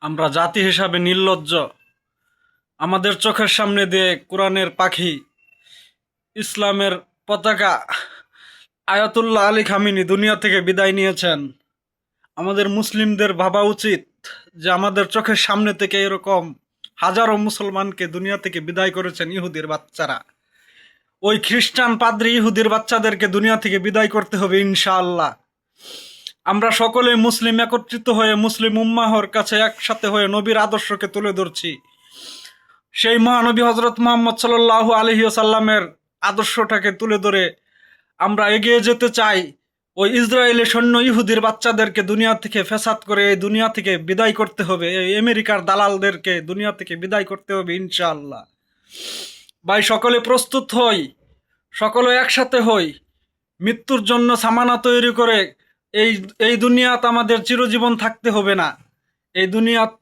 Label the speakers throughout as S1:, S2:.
S1: আমরা জাতি হিসাবে নির্লজ্জ। আমাদের চোখের সামনে দিয়ে কোরআনের পাখি, ইসলামের পতাকা আয়াতুল্লাহ আলী খামিনি দুনিয়া থেকে বিদায় নিয়েছেন। আমাদের মুসলিমদের ভাবা উচিত যে আমাদের চোখের সামনে থেকে এরকম হাজারো মুসলমানকে দুনিয়া থেকে বিদায় করেছেন ইহুদির বাচ্চারা। ওই খ্রিস্টান পাদ্রী ইহুদির বাচ্চাদেরকে দুনিয়া থেকে বিদায় করতে হবে ইনশাআল্লাহ। আমরা সকলে মুসলিম একত্রিত হয়ে মুসলিম উম্মাহর কাছে একসাথে হয়ে নবীর আদর্শকে তুলে ধরছি। সেই মহানবী হজরত মোহাম্মদ সাল্লাল্লাহু আলাইহি ওয়াসাল্লামের আদর্শটাকে তুলে ধরে আমরা এগিয়ে যেতে চাই। ওই ইসরায়েলের সৈন্য ইহুদির বাচ্চাদেরকে দুনিয়া থেকে ফেসাদ করে এই দুনিয়া থেকে বিদায় করতে হবে। এই আমেরিকার দালালদেরকে দুনিয়া থেকে বিদায় করতে হবে ইনশাআল্লাহ। ভাই, সকলে প্রস্তুত হই, সকলে একসাথে হই, মৃত্যুর জন্য সামানা তৈরি করে এই এই দুনিয়াতে আমাদের চিরজীবন থাকতে হবে না।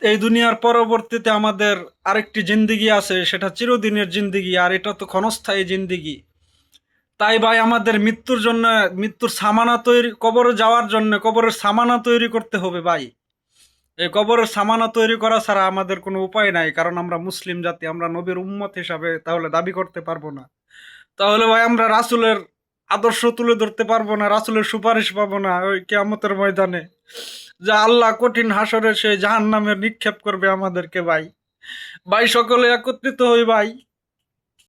S1: এই দুনিয়ার পরবর্তীতে আমাদের আরেকটি জিন্দিগি আছে, সেটা চিরদিনের জিন্দিগি, আর এটা তো ক্ষণস্থায়ী জিন্দিগি। তাই ভাই, আমাদের মৃত্যুর জন্য, মৃত্যুর সামানা তৈরি, কবরে যাওয়ার জন্য কবরের সামানা তৈরি করতে হবে ভাই। এই কবরের সামানা তৈরি করা ছাড়া আমাদের কোনো উপায় নাই, কারণ আমরা মুসলিম জাতি, আমরা নবীর উম্মত হিসাবে তাহলে দাবি করতে পারবো না। তাহলে ভাই আমরা রাসূলের আদর্শ তুলে ধরতে পারবো না, রাসূলের সুপারিশ পাবো না ওই কিয়ামতের ময়দানে, যা আল্লাহ কঠিন হাসরে সেই জাহান্নামে নিক্ষেপ করবে আমাদেরকে। ভাই ভাই সকলে একত্রিত হই ভাই।